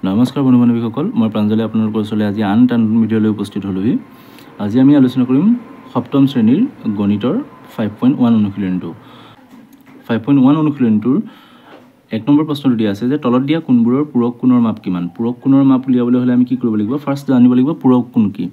নমস্কাৰ বন্ধু বান্ধৱীসকল, মই প্ৰাঞ্জলি আপোনালোকৰ ওচৰলৈ আজি আন এটা নতুন ভিডিঅ'লৈ উপস্থিত হ'লোহি। আজি আমি আলোচনা কৰিম সপ্তম শ্ৰেণীৰ গণিতৰ 5.1 অনুশীলনটো। 5.1 অনুশীলনটোৰ 1 নম্বৰ প্ৰশ্নটো দিয়া আছে যে তলত দিয়া কোণবোৰৰ পূৰক কোণৰ মাপ কিমান। পূৰক কোণৰ মাপ উলিয়াবলৈ হ'লে আমি কি কৰিব লাগিব? ফাৰ্ষ্ট জানিব লাগিব পূৰক কোণ কি।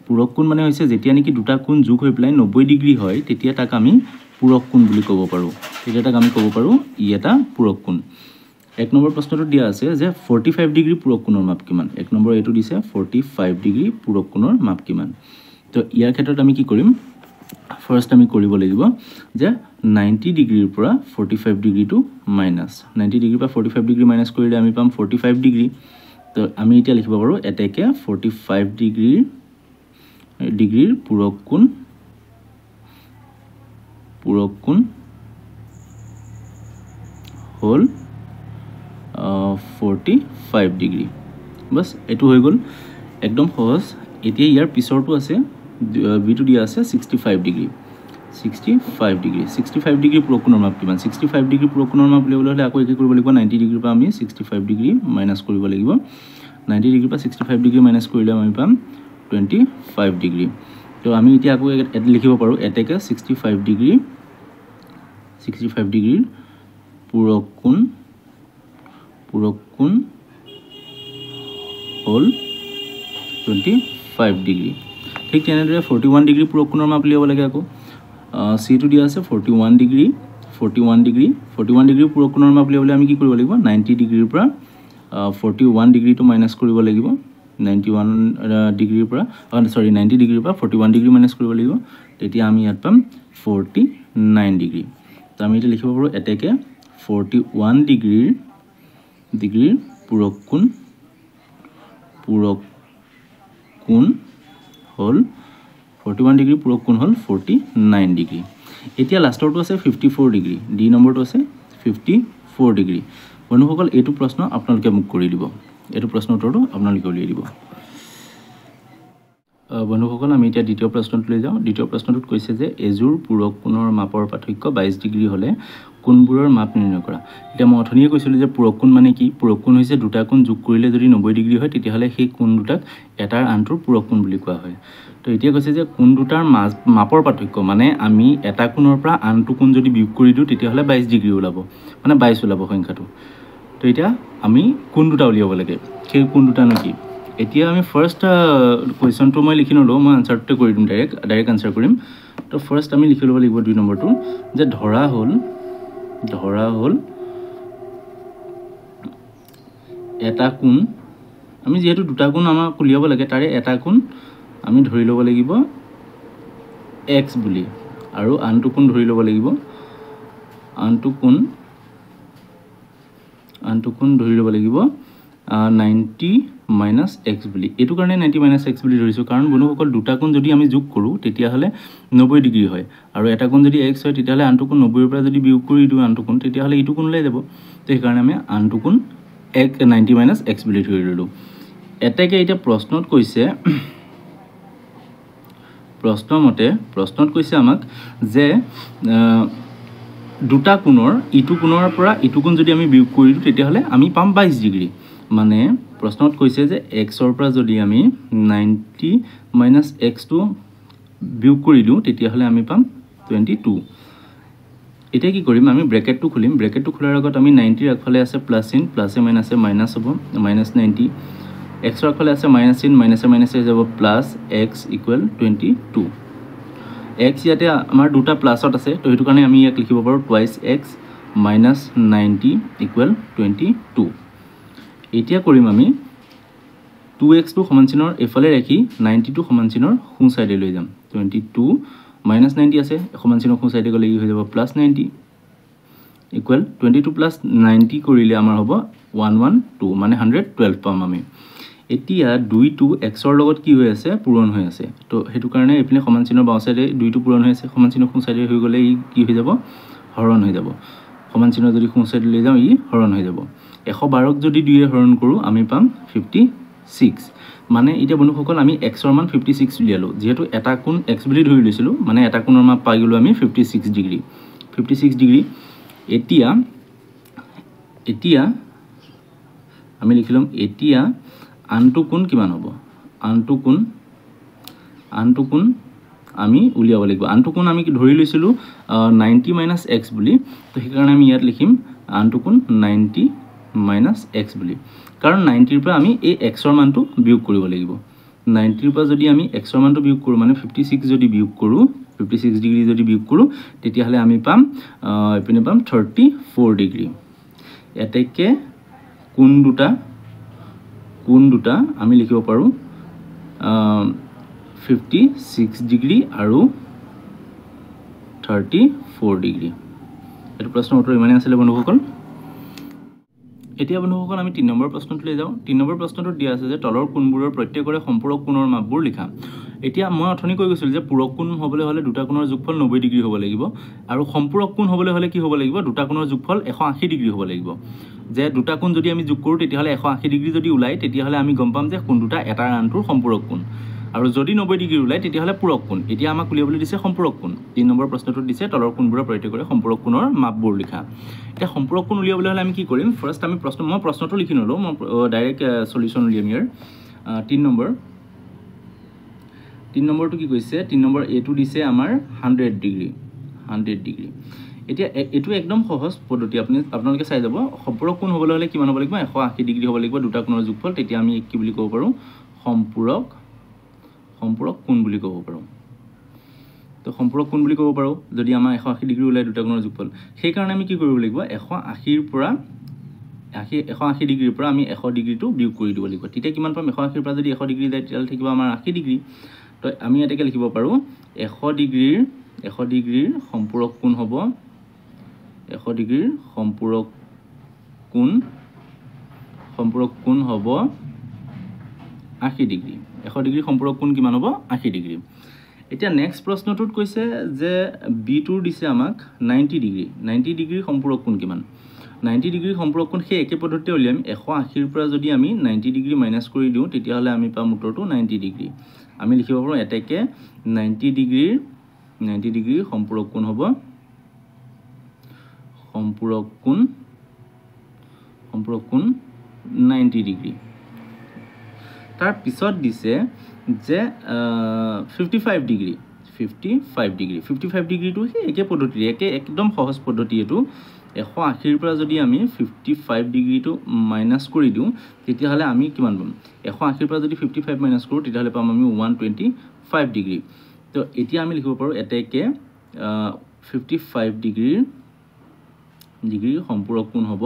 পূৰক কোণ মানে হৈছে যেতিয়া নেকি দুটা কোণ যোগ হৈ পেলাই 90 ডিগ্ৰী হয় তেতিয়া তাক আমি পূৰক কোণ বুলি ক'ব পাৰোঁ। তেতিয়া তাক আমি ক'ব পাৰোঁ ই এটা পূৰক কোণ। 1 নম্বৰ প্ৰশ্নটো দিয়া আছে যে 45 ডিগ্ৰী পূৰক কোণৰ মাপ কিমান। 1 নম্বৰ এইটো দিছে 45 ডিগ্ৰী পূৰক কোণৰ মাপ কিমান। তো ইয়াৰ ক্ষেত্ৰত আমি কি কৰিম? ফাৰ্ষ্ট আমি কৰিব লাগিব যে 90 ডিগ্ৰীৰ পৰা 45 ডিগ্ৰীটো মাইনাছ। 90 ডিগ্ৰীৰ পৰা 45 ডিগ্ৰী মাইনাছ কৰিলে আমি পাম 45 ডিগ্ৰী। তো আমি এতিয়া লিখিব পাৰোঁ এতেকে 45 ডিগ্ৰীৰ পূৰক কোণ হ'ল 45 ডিগ্ৰী। বাস এইটো হৈ গ'ল, একদম সহজ। এতিয়া ইয়াৰ পিছৰটো আছে বিটো দিয়া আছে 65 ডিগ্ৰী। 65 ডিগ্ৰী পূৰক কোণৰ মাপ কিমান? 65 ডিগ্ৰী পূৰক কোণৰ মাপ উলিয়াবলৈ হ'লে আকৌ একে কৰিব লাগিব। 90 ডিগ্ৰীৰ পৰা আমি 65 ডিগ্ৰী মাইনাছ কৰিব লাগিব। 90 ডিগ্ৰীৰ পৰা 65 ডিগ্ৰী মাইনাছ কৰিলে আমি পাম 25 ডিগ্ৰী। তো আমি এতিয়া আকৌ লিখিব পাৰোঁ এতেকে 65 ডিগ্ৰীৰ পূৰক কোণ হ'ল 25 ডিগ্ৰী। ঠিক তেনেদৰে 41 ডিগ্ৰী পূৰক কোণৰ মাপ উলিয়াব লাগে। আকৌ চিটো দিয়া আছে 41 ডিগ্ৰী। 41 ডিগ্ৰী পূৰক কোণৰ মাপ উলিয়াবলৈ আমি কি কৰিব লাগিব? 90 ডিগ্ৰীৰ পৰা 41 ডিগ্ৰীটো মাইনাছ কৰিব লাগিব। 90 ডিগ্ৰীৰ পৰা 41 ডিগ্ৰী মাইনাছ কৰিব লাগিব। তেতিয়া আমি ইয়াত পাম 49 ডিগ্ৰী। তো আমি এতিয়া লিখিব পাৰোঁ এতেকে 41 ডিগ্ৰীৰ পূৰক কোণ হ'ল 41 ডিগ্ৰী পূৰক কোণ হ'ল 49 ডিগ্ৰী। এতিয়া লাষ্টৰটো আছে 54 ডিগ্ৰী। ডি নম্বৰটো আছে 54 ডিগ্ৰী। বন্ধুসকল এইটো প্ৰশ্ন আপোনালোকে মোক কৰি দিব। এইটো প্ৰশ্ন উত্তৰটো আপোনালোকে উলিয়াই দিব। বন্ধুসকল আমি এতিয়া দ্বিতীয় প্ৰশ্নটোলৈ যাওঁ। দ্বিতীয় প্ৰশ্নটোত কৈছে যে এযোৰ পূৰক কোণৰ মাপৰ পাৰ্থক্য 22 ডিগ্ৰী হ'লে কোণবোৰৰ মাপ নিৰ্ণয় কৰা। এতিয়া মই অথনিয়ে কৈছিলোঁ যে পূৰক কোণ মানে কি? পূৰক কোণ হৈছে দুটা কোণ যোগ কৰিলে যদি 90 ডিগ্ৰী হয় তেতিয়াহ'লে সেই কোণ দুটাক এটাৰ আনটোৰ পূৰক কোণ বুলি কোৱা হয়। তো এতিয়া কৈছে যে কোণ দুটাৰ মাপৰ পাৰ্থক্য মানে আমি এটা কোণৰ পৰা আনটো কোণ যদি বিয়োগ কৰি দিওঁ তেতিয়াহ'লে 22 ডিগ্ৰী ওলাব, মানে 22 ওলাব সংখ্যাটো। তো এতিয়া আমি কোণ দুটা উলিয়াব লাগে। সেই কোণ দুটানো কি? এতিয়া আমি ফাৰ্ষ্ট কুৱেশ্যনটো মই লিখি নলওঁ, মই আনচাৰটোতে কৰি দিম, ডাইৰেক্ট আনচাৰ কৰিম। তো ফাৰ্ষ্ট আমি লিখি ল'ব লাগিব 2 নম্বৰটো যে ধৰা হ'ল এটা কোণ। আমি যিহেতু দুটা কোণ আমাক উলিয়াব লাগে তাৰে এটা কোণ আমি ধৰি ল'ব লাগিব x বুলি, আৰু আনটো কোণ ধৰি ল'ব লাগিব আনটো কোণ ধৰি ল'ব লাগিব 90 মাইনাছ x বুলি। এইটো কাৰণে 90 মাইনাছ x বুলি ধৰিছোঁ কাৰণ বন্ধুসকল দুটা কোণ যদি আমি যোগ কৰোঁ তেতিয়াহ'লে 90 ডিগ্ৰী হয়, আৰু এটা কোণ যদি x হয় তেতিয়াহ'লে আনটো কোণ 90ৰ পৰা যদি বিয়োগ কৰি দিওঁ আনটো কোণ তেতিয়াহ'লে এইটো কোণ ওলাই যাব। তো সেইকাৰণে আমি আনটো কোণ 90 মাইনাছ x বুলি ধৰি ল'লোঁ। এতেকে এতিয়া প্ৰশ্নত কৈছে আমাক যে দুটা কোণৰ ইটো কোণৰ পৰা ইটো কোণ যদি আমি বিয়োগ কৰি দিওঁ তেতিয়াহ'লে আমি পাম 22 ডিগ্ৰী। মানে প্ৰশ্নত কৈছে যে xৰ পৰা যদি আমি 90 মাইনাছ xটো বিয়োগ কৰি দিওঁ তেতিয়াহ'লে আমি পাম 22। এতিয়া কি কৰিম? আমি ব্ৰেকেটটো খুলিম। ব্ৰেকেটটো খোলাৰ আগত আমি 90ৰ আগফালে আছে প্লাছ চিন, প্লাছে মাইনাছে মাইনাছ হ'ব, মাইনাছ 90। এক্সৰ আগফালে আছে মাইনাছ চিন, মাইনাছে মাইনাছে যাব প্লাছ x ইকুৱেল 22। x ইয়াতে আমাৰ দুটা প্লাছত আছে, তো সেইটো কাৰণে আমি ইয়াক লিখিব পাৰোঁ টুৱাইছ x মাইনাছ 90 ইকুৱেল 22। এতিয়া কৰিম আমি 2xটো সমান চিনৰ এইফালে ৰাখি 90টো সমান চিনৰ সোঁ চাইডে লৈ যাম। 22 মাইনাছ 90 আছে, সমান চিনৰ সোঁ চাইডে গ'লে হৈ যাব প্লাছ 90 ইকুৱেল 22 প্লাছ 90 কৰিলে আমাৰ হ'ব 112, মানে 112 পাম আমি। এতিয়া 2টো xৰ লগত কি হৈ আছে? পূৰণ হৈ আছে। তো সেইটো কাৰণে এইপিনে সমান চিনৰ বাওঁ চাইডে 2টো পূৰণ হৈ আছে, সমান চিনৰ সোঁ চাইডে হৈ গ'লে ই কি হৈ যাব? হৰণ হৈ যাব। সমান চিনৰ যদি সোঁ চাইডে লৈ যাওঁ ই হৰণ হৈ যাব। 112ক যদি 2ৰে হৰণ কৰোঁ আমি পাম 56। মানে এতিয়া বন্ধুসকল আমি xৰ মান 56 উলিয়ালোঁ। যিহেতু এটা কোণ x বুলি ধৰি লৈছিলোঁ, মানে এটা কোণৰ মাপ পাই গ'লোঁ আমি 56 ডিগ্ৰী। এতিয়া আমি লিখিলাম এতিয়া আনটো কোণ কিমান হ'ব আনটো কোণ আমি উলিয়াব লাগিব আনটো কোণ আমি ধৰি লৈছিলোঁ 90 মাইনাছ এক্স বুলি তো সেইকাৰণে আমি ইয়াত লিখিম আনটো কোণ 90 মাইনাছ এক্স বুলি কাৰণ 90ৰ পৰা আমি এই এক্সৰ মানটো বিয়োগ কৰিব লাগিব 90ৰ পৰা যদি আমি এক্সৰ মানটো বিয়োগ কৰোঁ মানে 56 যদি বিয়োগ কৰোঁ 56 ডিগ্ৰী যদি বিয়োগ কৰোঁ তেতিয়াহ'লে আমি পাম এইপিনে পাম 34 ডিগ্ৰী এতেকে কোণ দুটা আমি লিখিব পাৰোঁ 56 ডিগ্ৰী আৰু 34 ডিগ্ৰী এইটো প্ৰশ্নৰ উত্তৰ ইমানেই আছিলে বন্ধুসকল এতিয়া বন্ধুসকল আমি 3 নম্বৰ প্ৰশ্নটোলৈ যাওঁ 3 নম্বৰ প্ৰশ্নটোত দিয়া আছে যে তলৰ কোণবোৰৰ প্ৰত্যেকৰে সম্পূৰক কোণৰ মাপবোৰ লিখা এতিয়া মই অথনি কৈ গৈছিল যে পূৰক কোণ হ'বলৈ হ'লে দুটা কোণৰ যোগফল 90 ডিগ্ৰী হ'ব লাগিব আৰু সম্পূৰক কোণ হ'বলৈ হ'লে কি হ'ব লাগিব দুটা কোণৰ যোগফল 180 ডিগ্ৰী হ'ব লাগিব যে দুটা কোণ যদি আমি যোগ কৰোঁ তেতিয়াহ'লে 180 ডিগ্ৰী যদি ওলায় তেতিয়াহ'লে আমি গম পাম যে কোণ দুটা এটাৰ আনটোৰ সম্পূৰক কোণ আৰু যদি 90 ডিগ্ৰী ওলায় তেতিয়াহ'লে পূৰক কোণ এতিয়া আমাক উলিয়াবলৈ দিছে সম্পূৰক কোণ 3 নম্বৰ প্ৰশ্নটোত দিছে তলৰ কোণবোৰৰ প্ৰত্যেকৰে সম্পূৰক কোণৰ মাপবোৰ লিখা এতিয়া সম্পূৰক কোণ উলিয়াবলৈ হ'লে আমি কি কৰিম ফাৰ্ষ্ট আমি প্ৰশ্নটো লিখি নলওঁ মই ডাইৰেক্ট সলিউশ্যন উলিয়াম ইয়াৰ 3 নম্বৰটো কি কৈছে 3 নম্বৰ এটো দিছে আমাৰ 100 ডিগ্ৰী এতিয়া এটো একদম সহজ পদ্ধতি আপোনালোকে চাই যাব সম্পূৰক কোণ হ'বলৈ হ'লে কিমান হ'ব লাগিব 180 ডিগ্ৰী হ'ব লাগিব দুটা কোণৰ যোগফল তেতিয়া আমি কি বুলি ক'ব পাৰোঁ সম্পূৰক কোণ বুলি ক'ব পাৰোঁ তো সম্পূৰক কোণ বুলি ক'ব পাৰোঁ যদি আমাৰ 180 ডিগ্ৰী ওলাই দুটা কোণৰ যোগফল সেই কাৰণে আমি কি কৰিব লাগিব 180 ডিগ্ৰীৰ পৰা আমি 100 ডিগ্ৰীটো বিয়োগ কৰি দিব লাগিব তেতিয়া কিমান পাম 180ৰ পৰা যদি 100 ডিগ্ৰী যায় তেতিয়াহ'লে থাকিব আমাৰ 80 ডিগ্ৰী তো আমি এটাকে লিখিব পাৰোঁ 100 ডিগ্ৰীৰ সম্পূৰক কোণ হ'ব 100 ডিগ্ৰীৰ সম্পূৰক কোণ হ'ব 80 ডিগ্ৰী 100 ডিগ্ৰী সম্পূৰক কোণ কিমান হ'ব 80 ডিগ্ৰী এতিয়া নেক্সট প্ৰশ্নটোত কৈছে যে B2 দিছে আমাক 90 ডিগ্ৰী সম্পূৰক কোণ কিমান 90 ডিগ্ৰী সম্পূৰক কোণ সেই একে পদ্ধতিতে উলিয়াম 180ৰ পৰা যদি আমি 90 ডিগ্ৰী মাইনাছ কৰি দিওঁ তেতিয়াহ'লে আমি পাম উত্তৰটো 90 ডিগ্ৰী আমি লিখিব পাৰোঁ এটাকে 90 ডিগ্ৰীৰ সম্পূৰক কোণ হ'ব সম্পূৰক কোণ 90 ডিগ্ৰী তাৰ পিছত দিছে যে 55 ডিগ্ৰীটো সেই একে পদ্ধতিৰে একদম সহজ পদ্ধতি এইটো 180ৰ পৰা যদি আমি 55 ডিগ্ৰীটো মাইনাছ কৰি দিওঁ তেতিয়াহ'লে আমি কিমান পাম 180ৰ পৰা যদি 55 মাইনাছ কৰোঁ তেতিয়াহ'লে পাম আমি 125 ডিগ্ৰী তো এতিয়া আমি লিখিব পাৰোঁ এটাকে 55 ডিগ্ৰীৰ সম্পূৰক কোণ হ'ব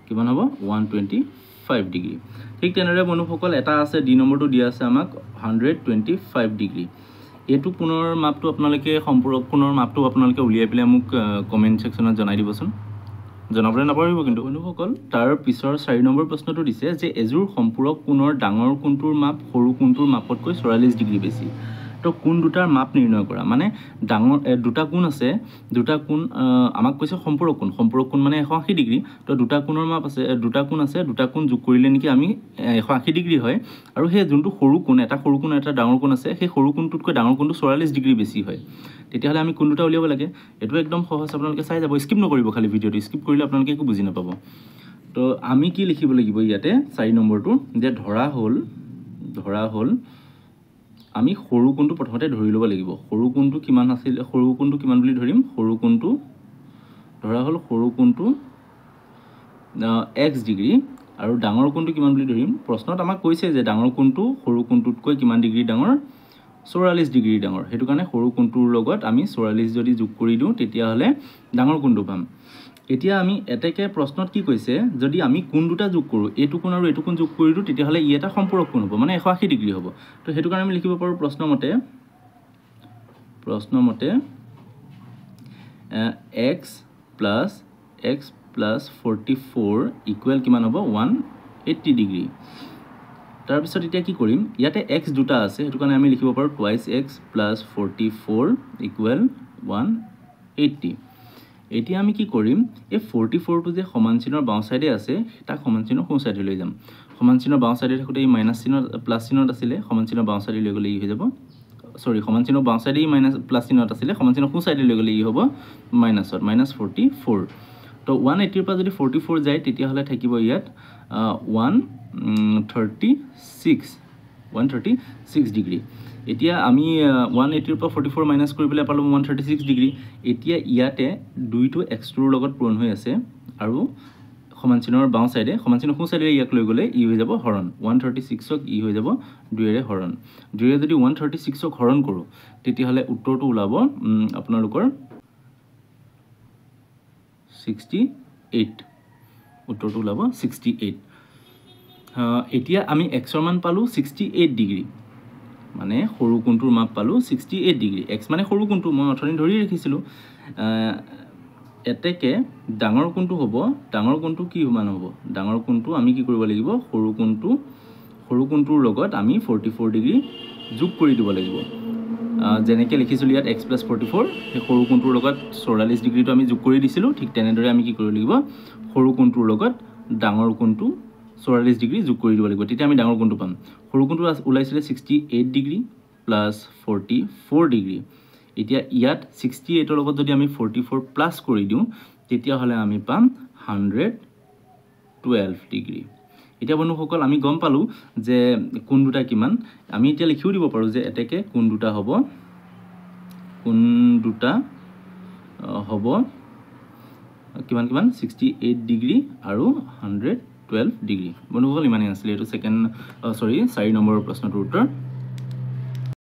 কিমান হ'ব 125 ডিগ্ৰী ঠিক তেনেদৰে বন্ধুসকল এটা আছে ডি নম্বৰটো দিয়া আছে আমাক 125 ডিগ্ৰী এইটো কোণৰ মাপটো আপোনালোকে সম্পূৰক কোণৰ মাপটো আপোনালোকে উলিয়াই পেলাই মোক কমেণ্ট ছেকশ্যনত জনাই দিবচোন জনাবলৈ নাপাহৰিব কিন্তু বন্ধুসকল তাৰ পিছৰ 4 নম্বৰ প্ৰশ্নটো দিছে যে এযোৰ সম্পূৰক কোণৰ ডাঙৰ কোণটোৰ মাপ সৰু কোণটোৰ মাপতকৈ 44 ডিগ্ৰী বেছি তো কোণ দুটাৰ মাপ নিৰ্ণয় কৰা মানে ডাঙৰ দুটা কোণ আছে দুটা কোণ আমাক কৈছে সম্পূৰক কোণ মানে 180 ডিগ্ৰী তো দুটা কোণৰ মাপ আছে দুটা কোণ যোগ কৰিলে নেকি আমি 180 ডিগ্ৰী হয় আৰু সেই যোনটো সৰু কোণ এটা ডাঙৰ কোণ আছে সেই সৰু কোণটোতকৈ ডাঙৰ কোণটো 44 ডিগ্ৰী বেছি হয় তেতিয়াহ'লে আমি কোণ দুটা উলিয়াব লাগে এইটো একদম সহজ আপোনালোকে চাই যাব স্কিপ নকৰিব খালি ভিডিঅ'টো স্কিপ কৰিলে আপোনালোকে একো বুজি নাপাব তো আমি কি লিখিব লাগিব ইয়াতে 4 নম্বৰটো যে ধৰা হ'ল আমি সৰু কোণটো প্ৰথমতে ধৰি ল'ব লাগিব সৰু কোণটো কিমান আছিল সৰু কোণটো কিমান বুলি ধৰিম সৰু কোণটো ধৰা হ'ল সৰু কোণটো x ডিগ্ৰী আৰু ডাঙৰ কোণটো কিমান বুলি ধৰিম প্ৰশ্নত আমাক কৈছে যে ডাঙৰ কোণটো সৰু কোণটোতকৈ কিমান ডিগ্ৰী ডাঙৰ 44 ডিগ্ৰী ডাঙৰ হেতু কাৰণে সৰু কোণটোৰ লগত আমি 44 যদি যোগ কৰি দিওঁ তেতিয়াহ'লে ডাঙৰ কোণটো পাম এতিয়া আমি এটাকে প্ৰশ্নত কি কৈছে যদি আমি কোণ দুটা যোগ কৰোঁ এইটো কোণ আৰু এইটো কোণ যোগ কৰি দিওঁ তেতিয়াহ'লে ই এটা সম্পূৰক কোণ হ'ব মানে 180 ডিগ্ৰী হ'ব তো হেতু কাৰণে আমি লিখিব পাৰোঁ প্ৰশ্নমতে x plus 44 ইকুৱেল কিমান হ'ব 180 ডিগ্ৰী তাৰ পিছত এতিয়া কি কৰিম ইয়াতে x দুটা আছে হেতু কাৰণে আমি লিখিব পাৰোঁ twice x plus 44 ইকুৱেল 180 এতিয়া আমি কি কৰিম এই 44 টো যে সমান চিনৰ বাওঁ সাইডে আছে তাক সমান চিনৰ সোঁ সাইডে লৈ যাম সমান চিনৰ বাওঁ সাইডে থাকোতে এই মাইনাস চিনৰ প্লাস চিনত আছিল সমান চিনৰ বাওঁ সাইডে লৈ গলে ই হৈ যাব সৰি সমান চিহ্ন বাওঁ সাইডে মাইনাস প্লাস চিহ্নত আছিল সমান চিহ্ন সো সাইডে লৈ গলে ই হ'ব মাইনাসত -44 তো 180 পৰা যদি 44 যায় তেতিয়া হলে থাকিব ইয়াত 136 ডিগ্ৰী এতিয়া আমি 180 পৰা 44 মাইনাস কৰিবলৈ পালো 136 ডিগ্ৰী এতিয়া ইয়াতে দুইটো x2 ৰ লগত পূৰণ হৈ আছে আৰু সমান চিহ্নৰ বাওঁ সাইডে সমান চিহ্ন সো সাইডে ইয়াক লৈ গলে ই হৈ যাব হৰণ 136 ক ই হৈ যাব 2 এৰে হৰণ 2 এৰে যদি 136 ক হৰণ কৰো তেতিয়া হলে উত্তৰটো ওলাব আপোনালোকৰ 68 উত্তৰটো ওলাব 68 এতিয়া আমি x ৰ মান পালো 68 ডিগ্ৰী মানে সৰু কোণটোৰ মাপ পালো 68 ডিগ্ৰী x মানে সৰু কোণটো মই অথনি ধৰি ৰাখিছিলো এতেকে ডাঙৰ কোণটো হ'ব ডাঙৰ কোণটো কি সমান হ'ব ডাঙৰ কোণটো আমি কি কৰিব লাগিব সৰু কোণটোৰ লগত আমি 44 ডিগ্ৰী যোগ কৰি দিব লাগিব যেনেকৈ লিখিছিলো ইয়াত x + 44 এই সৰু কোণটোৰ লগত 44 ডিগ্ৰীটো আমি যোগ কৰি দিছিলো ঠিক তেনেদৰে আমি কি কৰিব লাগিব সৰু কোণটোৰ লগত ডাঙৰ কোণটো 44 ডিগ্ৰী যোগ কৰি দিব লাগিব তেতিয়া আমি ডাঙৰ কোণটো পাম সৰু কোণটো ওলাইছিলে 68 ডিগ্ৰী প্লাস 44 ডিগ্ৰী এতিয়া ইয়াত 68 ৰ লগত যদি আমি 44 প্লাস কৰি দিও তেতিয়া হলে আমি পাম 112 ডিগ্ৰী এতিয়া বন্ধুসকল আমি গম পালো যে কোণ দুটা কিমান আমি এতিয়া লিখিও দিব পাৰো যে এতেকে কোণ দুটা হ'ব কিমান 68 ডিগ্ৰী আৰু 112 ডিগ্ৰী বন্ধুসকল ইমানেই আছিল এটো 4 নম্বৰৰ প্ৰশ্নটোৰ উত্তৰ